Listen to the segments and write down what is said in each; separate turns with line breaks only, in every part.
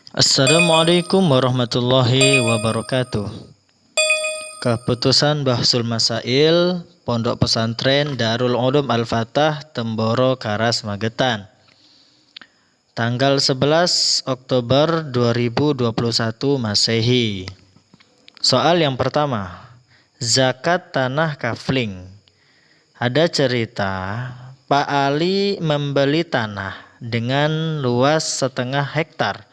Assalamualaikum warahmatullahi wabarakatuh. Keputusan Bahsul Masail Pondok Pesantren Darul Ulum Al-Fatah Temboro Karas Magetan. Tanggal 11 Oktober 2021 Masehi. Soal yang pertama, zakat tanah kafling. Ada cerita Pak Ali membeli tanah dengan luas 1/2 hektar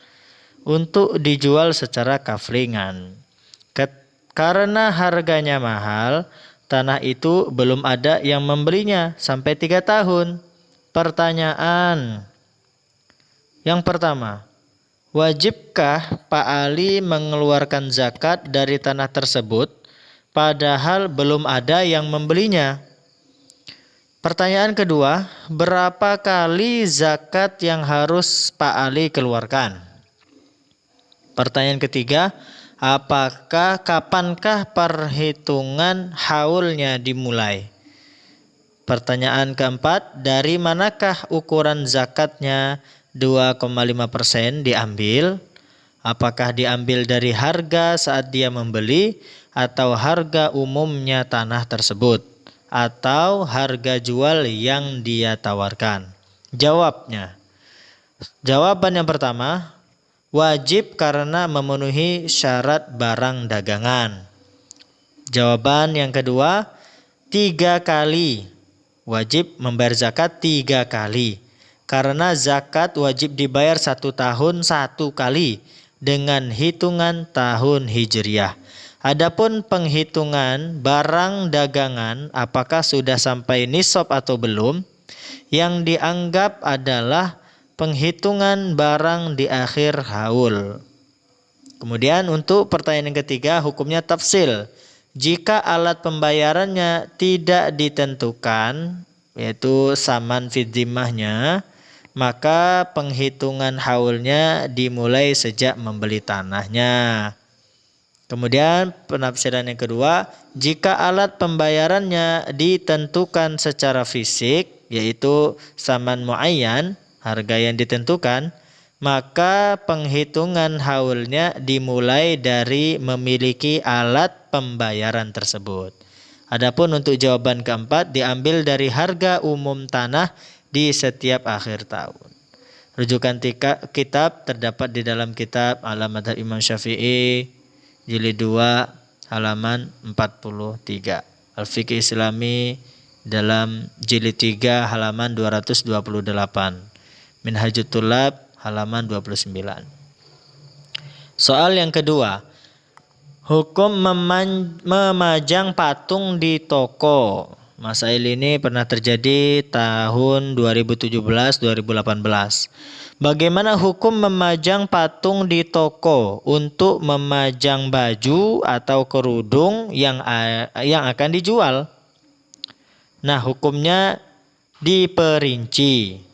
untuk dijual secara kaflingan. Karena harganya mahal, tanah itu belum ada yang membelinya sampai 3 tahun. Pertanyaan yang pertama, wajibkah Pak Ali mengeluarkan zakat dari tanah tersebut padahal belum ada yang membelinya? Pertanyaan kedua, berapa kali zakat yang harus Pak Ali keluarkan? Pertanyaan ketiga, kapankah perhitungan haulnya dimulai? Pertanyaan keempat, dari manakah ukuran zakatnya 2,5% diambil? Apakah diambil dari harga saat dia membeli atau harga umumnya tanah tersebut atau harga jual yang dia tawarkan? Jawaban yang pertama, wajib karena memenuhi syarat barang dagangan. Jawaban yang kedua, 3 kali. Wajib membayar zakat 3 kali. Karena zakat wajib dibayar 1 tahun 1 kali dengan hitungan tahun Hijriah. Adapun penghitungan barang dagangan apakah sudah sampai nisab atau belum, yang dianggap adalah penghitungan barang di akhir haul. Kemudian untuk pertanyaan yang ketiga, hukumnya tafsil. Jika alat pembayarannya tidak ditentukan, yaitu saman fidzimahnya, maka penghitungan haulnya dimulai sejak membeli tanahnya. Kemudian penafsiran yang kedua, jika alat pembayarannya ditentukan secara fisik, yaitu saman muayyan, harga yang ditentukan, maka penghitungan haulnya dimulai dari memiliki alat pembayaran tersebut. Adapun untuk jawaban keempat, diambil dari harga umum tanah di setiap akhir tahun. Rujukan kitab terdapat di dalam kitab Al-Madhab Imam Syafi'i jilid 2 halaman 43. Al-Fiqh Islami dalam jilid 3 halaman 228. Minhajut Tulab halaman 29. Soal yang kedua, hukum memajang patung di toko. Masail ini pernah terjadi tahun 2017-2018. Bagaimana hukum memajang patung di toko untuk memajang baju atau kerudung yang akan dijual? Nah, hukumnya diperinci.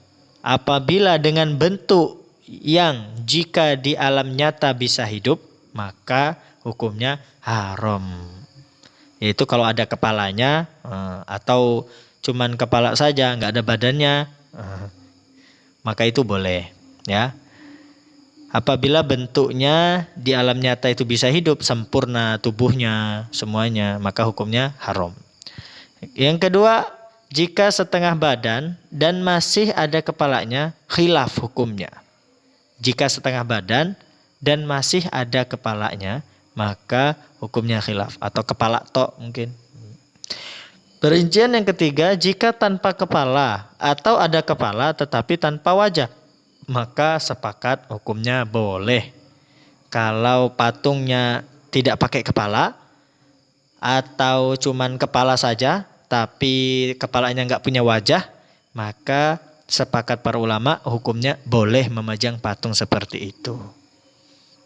Apabila dengan bentuk yang jika di alam nyata bisa hidup, maka hukumnya haram. Yaitu kalau ada kepalanya atau cuman kepala saja, nggak ada badannya, maka itu boleh, ya. Apabila bentuknya di alam nyata itu bisa hidup, sempurna tubuhnya, semuanya, maka hukumnya haram. Yang kedua, jika setengah badan dan masih ada kepalanya, khilaf hukumnya. Jika setengah badan dan masih ada kepalanya, maka hukumnya khilaf atau kepala tok mungkin. Perincian yang ketiga, jika tanpa kepala atau ada kepala tetapi tanpa wajah, maka sepakat hukumnya boleh. Kalau patungnya tidak pakai kepala atau cuman kepala saja, tapi kepalanya nggak punya wajah, maka sepakat para ulama hukumnya boleh memajang patung seperti itu.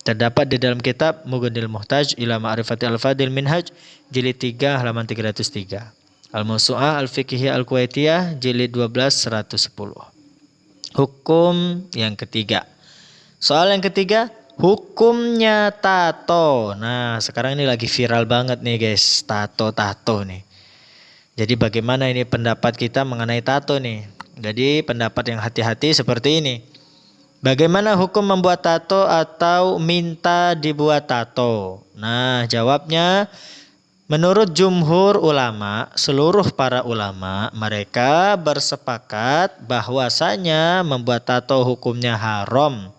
Terdapat di dalam kitab Mughnil Muhtaj ila Ma'rifati Al-Fadil Minhaj jilid 3 halaman 303. Al-Mawsu'ah Al-Fiqhiyah Al-Kuwaitiyah jilid 12 110. Hukum yang ketiga. Soal yang ketiga, hukumnya tato. Nah, sekarang ini lagi viral banget nih guys, tato nih. Jadi bagaimana ini pendapat kita mengenai tato nih? Jadi pendapat yang hati-hati seperti ini. Bagaimana hukum membuat tato atau minta dibuat tato? Nah, jawabnya menurut jumhur ulama, seluruh para ulama, mereka bersepakat bahwasanya membuat tato hukumnya haram.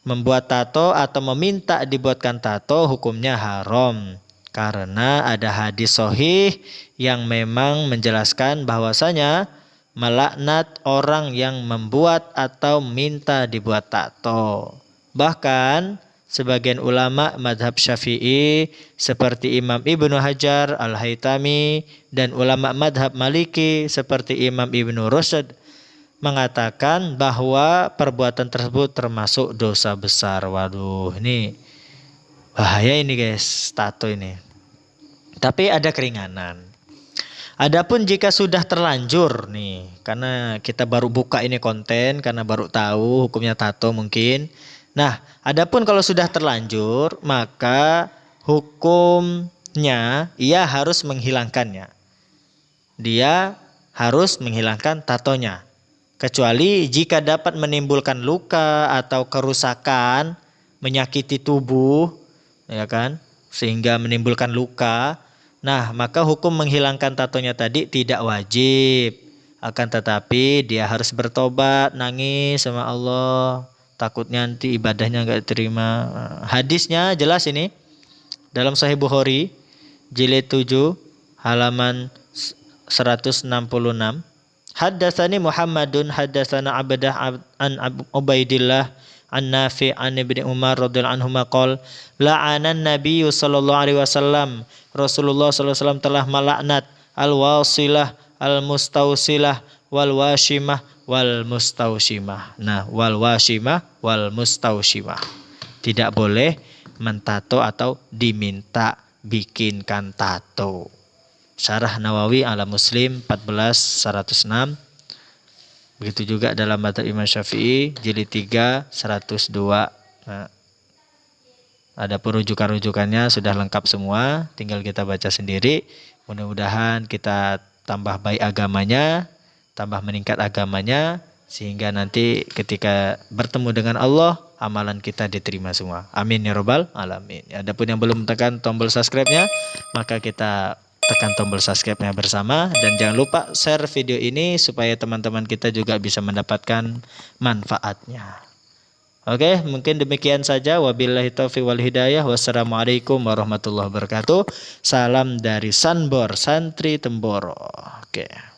Membuat tato atau meminta dibuatkan tato hukumnya haram. Karena ada hadis sahih yang memang menjelaskan bahwasanya melaknat orang yang membuat atau minta dibuat tato. Bahkan sebagian ulama madhab Syafi'i seperti Imam Ibnu Hajar Al-Haytami dan ulama madhab Maliki seperti Imam Ibnu Rushd mengatakan bahwa perbuatan tersebut termasuk dosa besar. Waduh, ini bahaya ini guys, tato ini. Tapi ada keringanan. Adapun jika sudah terlanjur nih, karena kita baru buka ini konten, karena baru tahu hukumnya tato mungkin. Nah, adapun kalau sudah terlanjur, maka hukumnya ia harus menghilangkannya. Dia harus menghilangkan tatonya. Kecuali jika dapat menimbulkan luka atau kerusakan, menyakiti tubuh, ya kan, sehingga menimbulkan luka. Nah, maka hukum menghilangkan tatonya tadi tidak wajib. Akan tetapi dia harus bertobat, nangis sama Allah. Takutnya nanti ibadahnya enggak diterima. Hadisnya jelas ini. Dalam Sahih Bukhari, jilid 7, halaman 166. Haddatsani Muhammadun haddatsana Abdah an Ubaidillah an Nafi' an Ibnu Umar radhiyallahu anhuma qol la'anan Nabi sallallahu alaihi wasallam Rasulullah sallallahu alaihi wasallam telah melaknat al-wasilah al-mustausilah wal washimah wal mustaushimah. Nah, wal washimah wal mustaushimah. Tidak boleh mentato atau diminta bikinkan tato. Syarah Nawawi ala Muslim 14/106. Begitu juga dalam mazhab Imam Syafi'i jilid 3 102. Nah, adapun rujukan-rujukannya sudah lengkap semua, tinggal kita baca sendiri. Mudah-mudahan kita tambah baik agamanya, tambah meningkat agamanya, sehingga nanti ketika bertemu dengan Allah, amalan kita diterima semua. Amin ya robbal alamin. Adapun yang belum tekan tombol subscribe-nya, maka kita tekan tombol subscribe-nya bersama, dan jangan lupa share video ini supaya teman-teman kita juga bisa mendapatkan manfaatnya. Oke, mungkin demikian saja. Wabillahi taufiq wal hidayah. Wassalamualaikum warahmatullahi wabarakatuh. Salam dari Sanbor, Santri Temboro. Oke.